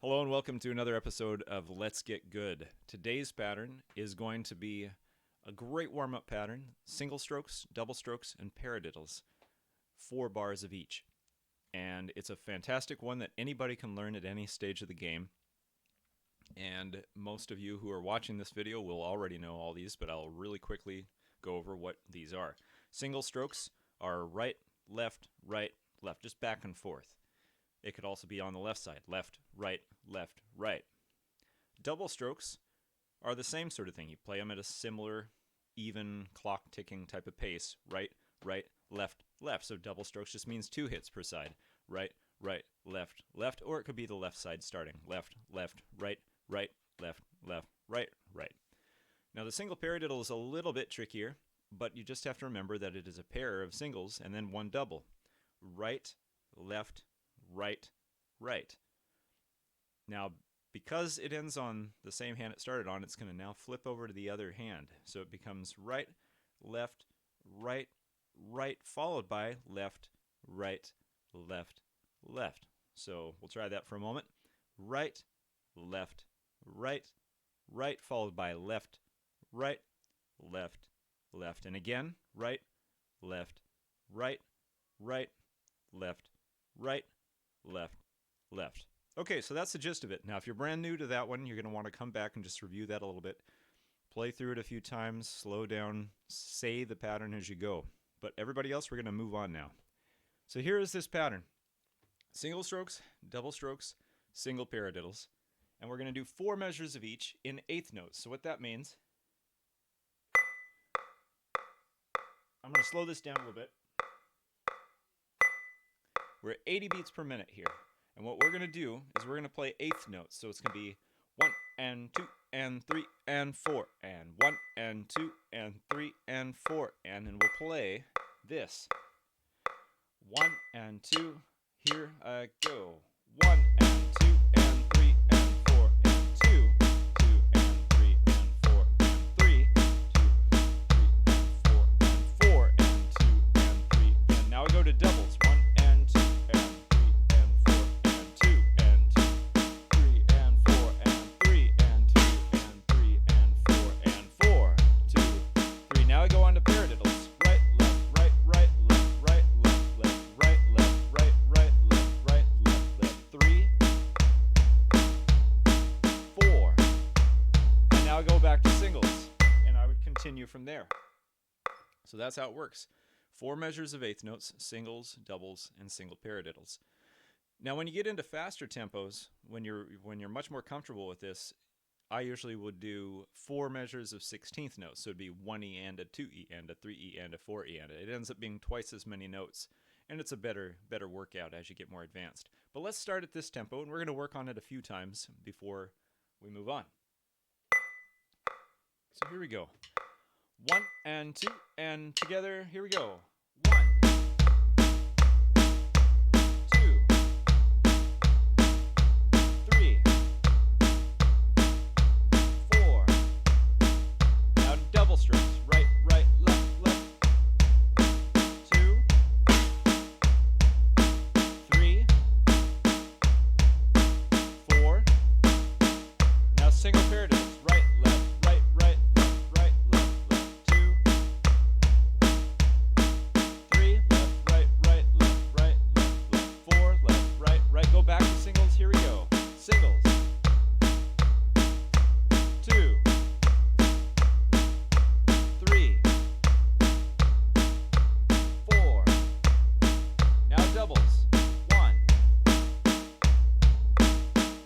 Hello and welcome to another episode of Let's Get Good. Today's pattern is going to be a great warm-up pattern, single strokes, double strokes, and paradiddles, 4 bars of each. And it's a fantastic one that anybody can learn at any stage of the game. And most of you who are watching this video will already know all these, but I'll really quickly go over what these are. Single strokes are right, left, just back and forth. It could also be on the left side, left, right, left, right. Double strokes are the same sort of thing. You play them at a similar, even clock ticking type of pace. Right, right, left, left. So double strokes just means 2 hits per side. Right, right, left, left. Or it could be the left side starting. Left, left, right, right, left, left, right, right. Now the single paradiddle is a little bit trickier, but you just have to remember that it is a pair of singles and then one double. Right, left, right, right. Now, because it ends on the same hand it started on, it's going to now flip over to the other hand. So it becomes right, left, right, right, followed by left, right, left, left. So we'll try that for a moment. Right, left, right, right, followed by left, right, left, left. And again, right, left, right, right, left, right, left, left. Okay, so that's the gist of it. Now, if you're brand new to that one, you're going to want to come back and just review that a little bit. Play through it a few times, slow down, say the pattern as you go. But everybody else, we're going to move on now. So here is this pattern. Single strokes, double strokes, single paradiddles. And we're going to do 4 measures of each in 1/8 notes. So what that means, I'm going to slow this down a little bit. We're at 80 beats per minute here. And what we're going to do is we're going to play 1/8 notes. So it's going to be 1 and 2 and 3 and 4 and 1 and 2 and 3 and 4 and we'll play this. 1 and 2, here I go. 1 and 2 and 3 and 4 and 2, 2 and 3 and 4 and 3, 2, 3 and 4 and 2 and 3. And now we go to doubles. 1 and 2 and 3 and 4 and 2 and 2, 3 and 4 and 3 and 2 and 3 and 4 and 4, 2, 3. Now we go on to paradiddles. Right, left, right, right, left, right, left, left, right, left, right, right, left, right, left, left. 3, 4. And now I go back to singles, and I would continue from there. So that's how it works. 4 measures of 1/8 notes, singles, doubles, and single paradiddles. Now when you get into faster tempos, when you're much more comfortable with this, I usually would do 4 measures of 16th notes. So it'd be 1 E and a 2 E and a 3 E and a 4 E and it ends up being twice as many notes. And it's a better workout as you get more advanced. But let's start at this tempo, and we're going to work on it a few times before we move on. So here we go. 1 and 2 and together, here we go. 1, 2, 3, 4. Now double strokes. Right, right, left, left. 2, 3, 4. Now single paradiddles. Right, left, right, right, left, right, left, left. 2, 3, left, right, right, left, right, left, left. 4, left, right, right. Go back to singles. Here we go. Singles. 2, 3, 4. Now doubles. 1,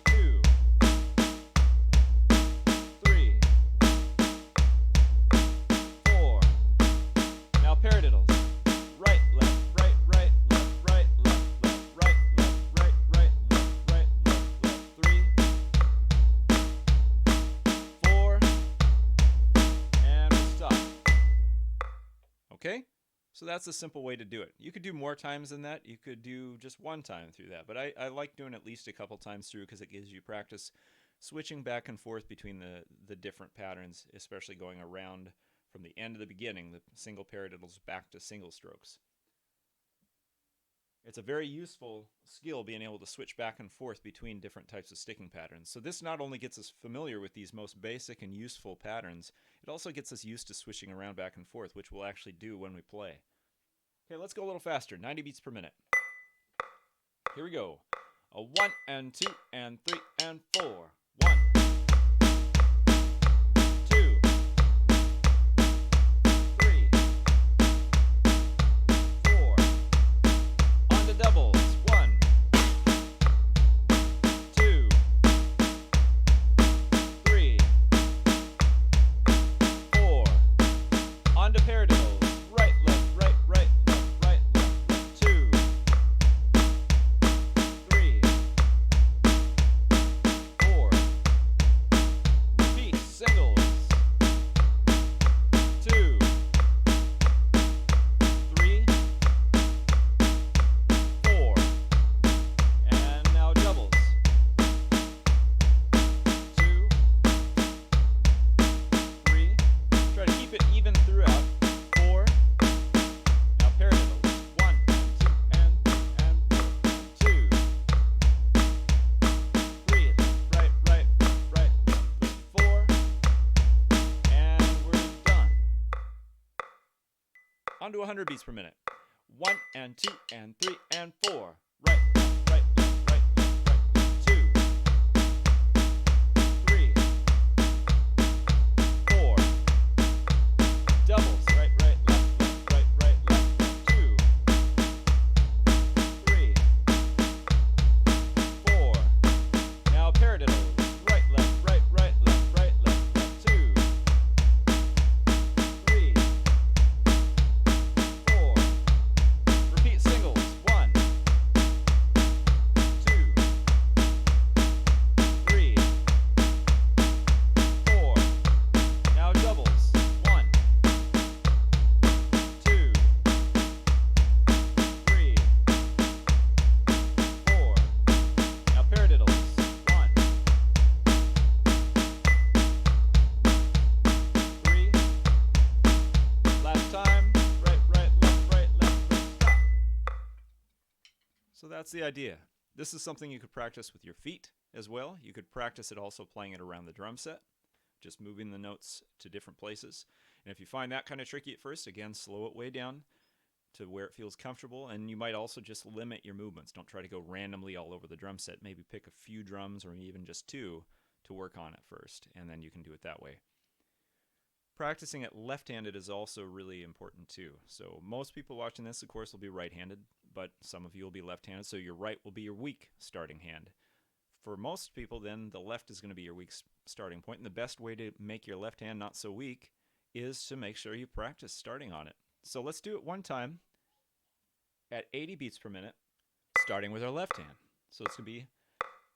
2, 3, 4. Now paradiddles. Right, left, right, right, left, right, left, left, right, left, right, right, left, right, left, left. 3, 4, and we'll stop. Okay? So that's a simple way to do it. You could do more times than that. You could do just 1 time through that. But I like doing at least a couple times through because it gives you practice switching back and forth between the different patterns, especially going around from the end of the beginning, the single paradiddles back to single strokes. It's a very useful skill being able to switch back and forth between different types of sticking patterns. So this not only gets us familiar with these most basic and useful patterns, it also gets us used to switching around back and forth, which we'll actually do when we play. Okay, let's go a little faster, 90 beats per minute. Here we go. A 1 and 2 and 3 and 4. 1, 2, 3, 4. On to doubles. 1, 2, 3, 4. On to paradiddles. Right, left, right, right, left, right, left, left. 2, 3, 4. Repeat singles. 2, 3, 4. And now doubles. 2, 3. Try to keep it even throughout. 4. Now paradiddles. 1 and 2 and 3 and 4. 2, 3. Left, right, right, left, right, left, left. 4. And we're done. On to 100 beats per minute. 1 and 2 and 3 and 4. Right, left, right, left, right, left, right, left. 2, 3, 4. Doubles. Right, right, left, left, right, right, left, left. 2, 3, 4. Now paradiddles. Right, left, right, right, left, right, left, left. 2, 3, 4. Repeat singles. 1, 2, 3, 4. Now doubles. 1, 2, 3, 4. Now paradiddles. 1, 3. Last time. Right, right, left, right, left, left. Stop. So that's the idea. This is something you could practice with your feet as well. You could practice it also playing it around the drum set, just moving the notes to different places. And if you find that kind of tricky at first, again, slow it way down to where it feels comfortable, and you might also just limit your movements. Don't try to go randomly all over the drum set. Maybe pick a few drums or even just 2 to work on at first, and then you can do it that way. Practicing it left-handed is also really important too. So most people watching this, of course, will be right-handed, but some of you will be left-handed, so your right will be your weak starting hand. For most people, then, the left is going to be your weak starting point, and the best way to make your left hand not so weak is to make sure you practice starting on it. So let's do it one time at 80 beats per minute, starting with our left hand. So it's going to be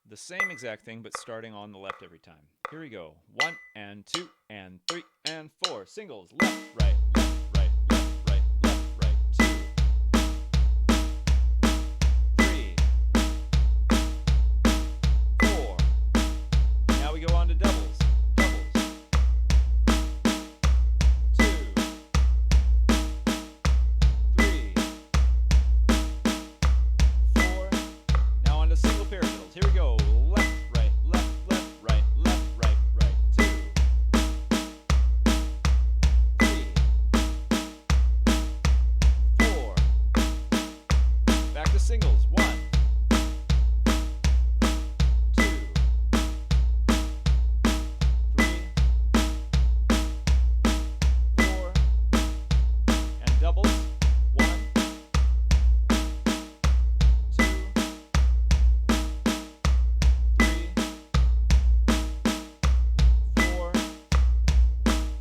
the same exact thing, but starting on the left every time. Here we go. 1 and 2 and 3 and 4. Singles. Left, right, left, right, left, right, left, right. 2, 3, 4. Now we go on to doubles. Doubles. 2, 3, 4. Now on to single paradiddles. Here we go. Left, right, left, left, right, left, right, right. 2, 3, 4. Back to singles. 1, 2, 3, 4. And doubles. 1, 2, 3, 4.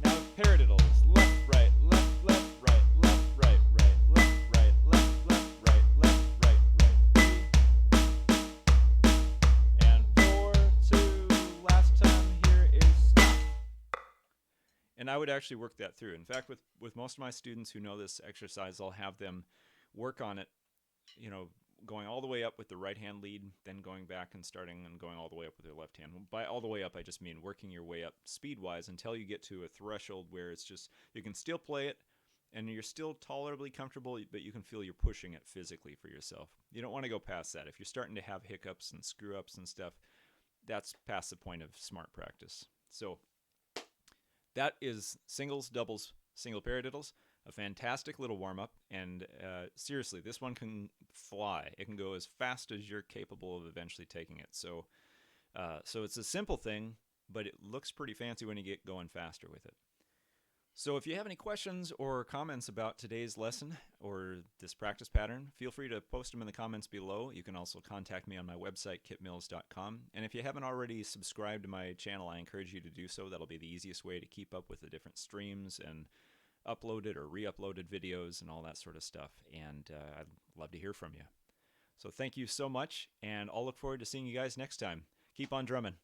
Now paradiddles. Left, right, left, left, right, left, right, right, left, right, left, left, right, left, right, right. 3 and 4, 2. Last time here is stop. And I would actually work that through. In fact, with most of my students who know this exercise, I'll have them work on it, going all the way up with the right hand lead, then going back and starting and going all the way up with their left hand. By all the way up, I just mean working your way up speed-wise until you get to a threshold where it's just, you can still play it and you're still tolerably comfortable, but you can feel you're pushing it physically for yourself. You don't want to go past that. If you're starting to have hiccups and screw ups and stuff, that's past the point of smart practice. So that is singles, doubles, single paradiddles. A fantastic little warm-up, and seriously, this one can fly. It can go as fast as you're capable of eventually taking it. So it's a simple thing, but it looks pretty fancy when you get going faster with it. So if you have any questions or comments about today's lesson or this practice pattern, feel free to post them in the comments below. You can also contact me on my website, kitmills.com. And if you haven't already subscribed to my channel, I encourage you to do so. That'll be the easiest way to keep up with the different streams and uploaded or re-uploaded videos and all that sort of stuff. And I'd love to hear from you. So thank you so much, and I'll look forward to seeing you guys next time. Keep on drumming.